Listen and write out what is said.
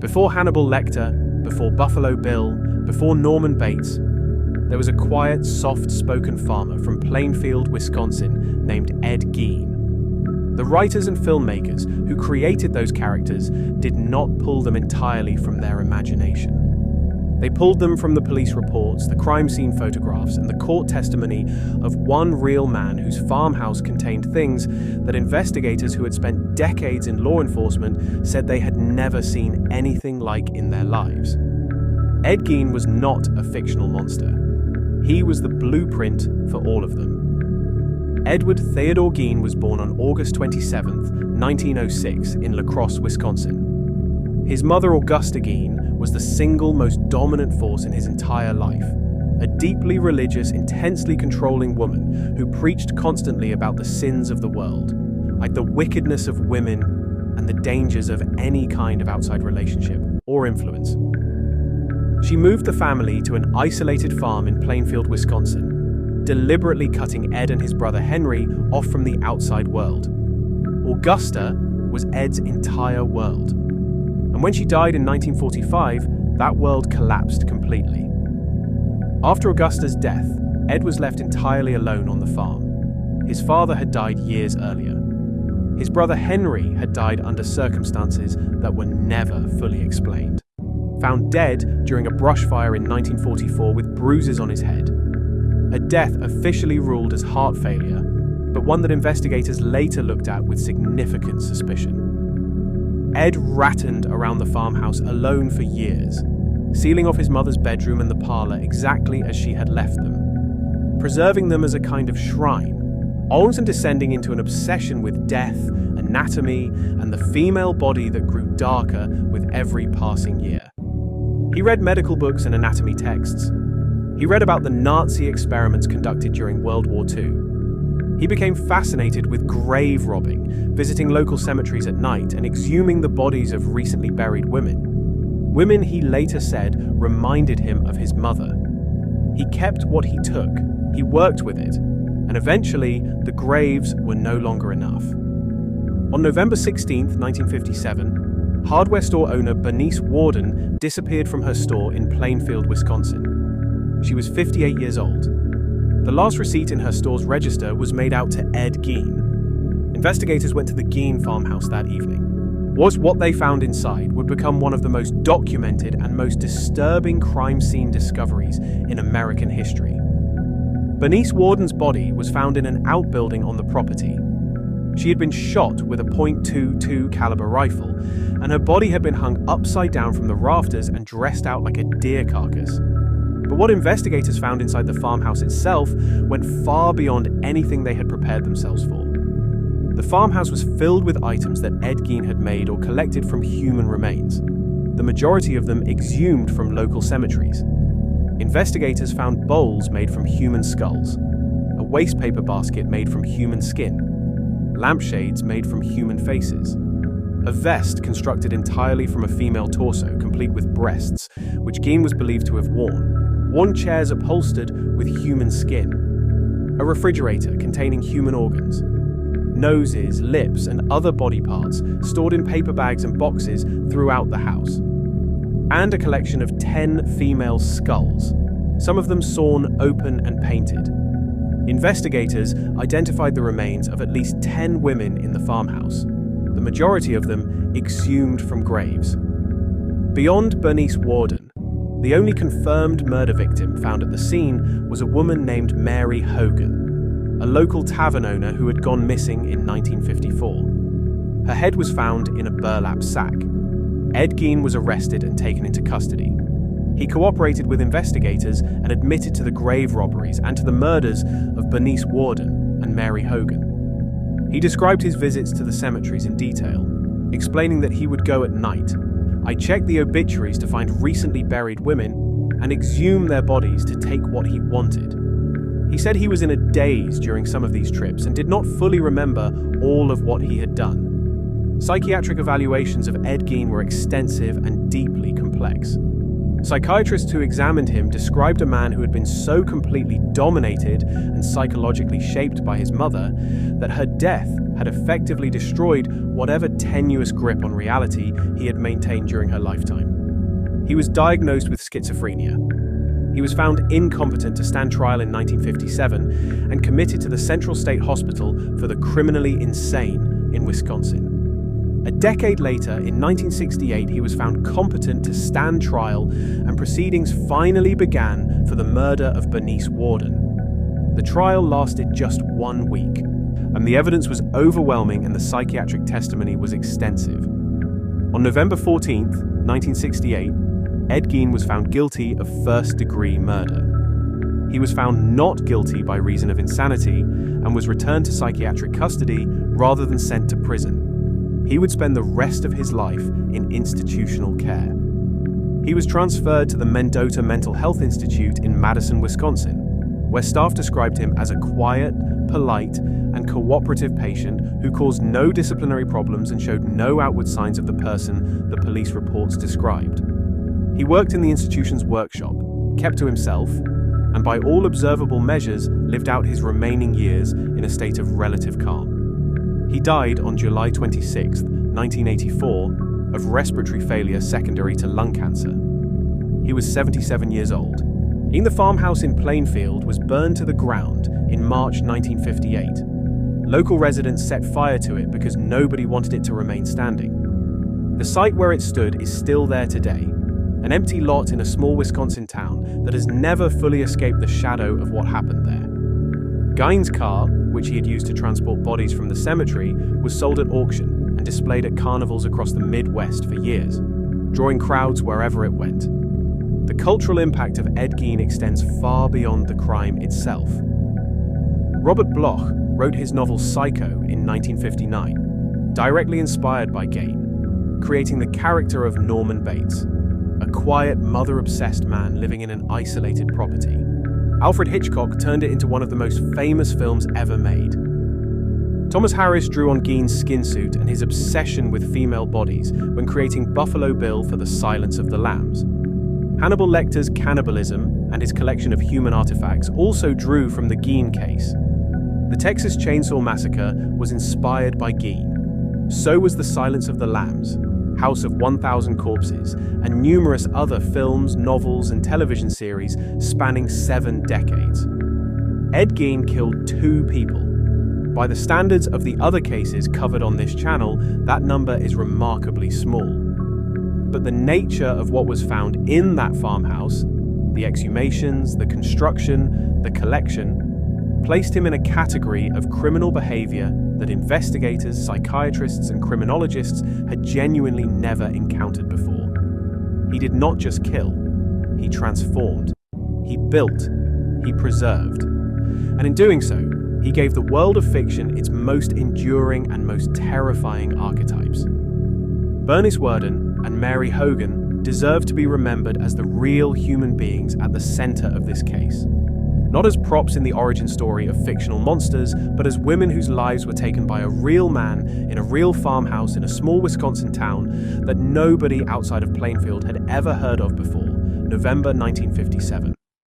Before Hannibal Lecter, before Buffalo Bill, before Norman Bates, there was a quiet, soft-spoken farmer from Plainfield, Wisconsin named Ed Gein. The writers and filmmakers who created those characters did not pull them entirely from their imagination. They pulled them from the police reports, the crime scene photographs, and the court testimony of one real man whose farmhouse contained things that investigators who had spent decades in law enforcement said they had never seen anything like in their lives. Ed Gein was not a fictional monster. He was the blueprint for all of them. Edward Theodore Gein was born on August 27, 1906, in La Crosse, Wisconsin. His mother, Augusta Gein, was the single most dominant force in his entire life, a deeply religious, intensely controlling woman who preached constantly about the sins of the world, like the wickedness of women and the dangers of any kind of outside relationship or influence. She moved the family to an isolated farm in Plainfield, Wisconsin, deliberately cutting Ed and his brother Henry off from the outside world. Augusta was Ed's entire world. And when she died in 1945, that world collapsed completely. After Augusta's death, Ed was left entirely alone on the farm. His father had died years earlier. His brother Henry had died under circumstances that were never fully explained. Found dead during a brush fire in 1944 with bruises on his head. A death officially ruled as heart failure, but one that investigators later looked at with significant suspicion. Ed rattoned around the farmhouse alone for years, sealing off his mother's bedroom and the parlor exactly as she had left them, preserving them as a kind of shrine, almost descending into an obsession with death, anatomy, and the female body that grew darker with every passing year. He read medical books and anatomy texts. He read about the Nazi experiments conducted during World War II. He became fascinated with grave robbing, visiting local cemeteries at night and exhuming the bodies of recently buried women. Women, he later said, reminded him of his mother. He kept what he took, he worked with it, and eventually the graves were no longer enough. On November 16, 1957, hardware store owner Bernice Worden disappeared from her store in Plainfield, Wisconsin. She was 58 years old. The last receipt in her store's register was made out to Ed Gein. Investigators went to the Gein farmhouse that evening. What they found inside would become one of the most documented and most disturbing crime scene discoveries in American history. Bernice Worden's body was found in an outbuilding on the property. She had been shot with a .22 caliber rifle, and her body had been hung upside down from the rafters and dressed out like a deer carcass. But what investigators found inside the farmhouse itself went far beyond anything they had prepared themselves for. The farmhouse was filled with items that Ed Gein had made or collected from human remains, the majority of them exhumed from local cemeteries. Investigators found bowls made from human skulls, a wastepaper basket made from human skin, lampshades made from human faces, a vest constructed entirely from a female torso, complete with breasts, which Gein was believed to have worn chairs upholstered with human skin, a refrigerator containing human organs, noses, lips, and other body parts stored in paper bags and boxes throughout the house, and a collection of 10 female skulls, some of them sawn open and painted. Investigators identified the remains of at least 10 women in the farmhouse, the majority of them exhumed from graves. Beyond Bernice Worden, the only confirmed murder victim found at the scene was a woman named Mary Hogan, a local tavern owner who had gone missing in 1954. Her head was found in a burlap sack. Ed Gein was arrested and taken into custody. He cooperated with investigators and admitted to the grave robberies and to the murders of Bernice Worden and Mary Hogan. He described his visits to the cemeteries in detail, explaining that he would go at night. I checked the obituaries to find recently buried women and exhume their bodies to take what he wanted. He said he was in a daze during some of these trips and did not fully remember all of what he had done. Psychiatric evaluations of Ed Gein were extensive and deeply complex. Psychiatrists who examined him described a man who had been so completely dominated and psychologically shaped by his mother that her death had effectively destroyed whatever tenuous grip on reality he had maintained during her lifetime. He was diagnosed with schizophrenia. He was found incompetent to stand trial in 1957 and committed to the Central State Hospital for the Criminally Insane in Wisconsin. A decade later, in 1968, he was found competent to stand trial, and proceedings finally began for the murder of Bernice Worden. The trial lasted just 1 week, and the evidence was overwhelming and the psychiatric testimony was extensive. On November 14, 1968, Ed Gein was found guilty of first-degree murder. He was found not guilty by reason of insanity and was returned to psychiatric custody rather than sent to prison. He would spend the rest of his life in institutional care. He was transferred to the Mendota Mental Health Institute in Madison, Wisconsin, where staff described him as a quiet, polite, and cooperative patient who caused no disciplinary problems and showed no outward signs of the person the police reports described. He worked in the institution's workshop, kept to himself, and by all observable measures lived out his remaining years in a state of relative calm. He died on July 26, 1984, of respiratory failure secondary to lung cancer. He was 77 years old. The farmhouse in Plainfield was burned to the ground in March 1958. Local residents set fire to it because nobody wanted it to remain standing. The site where it stood is still there today, an empty lot in a small Wisconsin town that has never fully escaped the shadow of what happened there. Gein's car, which he had used to transport bodies from the cemetery, was sold at auction and displayed at carnivals across the Midwest for years, drawing crowds wherever it went. The cultural impact of Ed Gein extends far beyond the crime itself. Robert Bloch wrote his novel Psycho in 1959, directly inspired by Gein, creating the character of Norman Bates, a quiet, mother-obsessed man living in an isolated property. Alfred Hitchcock turned it into one of the most famous films ever made. Thomas Harris drew on Gein's skin suit and his obsession with female bodies when creating Buffalo Bill for The Silence of the Lambs. Hannibal Lecter's cannibalism and his collection of human artifacts also drew from the Gein case. The Texas Chainsaw Massacre was inspired by Gein. So was The Silence of the Lambs, House of 1,000 Corpses, and numerous other films, novels, and television series spanning 7 decades. Ed Gein killed 2 people. By the standards of the other cases covered on this channel, that number is remarkably small. But the nature of what was found in that farmhouse, the exhumations, the construction, the collection, placed him in a category of criminal behavior that investigators, psychiatrists, and criminologists had genuinely never encountered before. He did not just kill, he transformed, he built, he preserved. And in doing so, he gave the world of fiction its most enduring and most terrifying archetypes. Bernice Worden and Mary Hogan deserve to be remembered as the real human beings at the center of this case. Not as props in the origin story of fictional monsters, but as women whose lives were taken by a real man in a real farmhouse in a small Wisconsin town that nobody outside of Plainfield had ever heard of before, November 1957.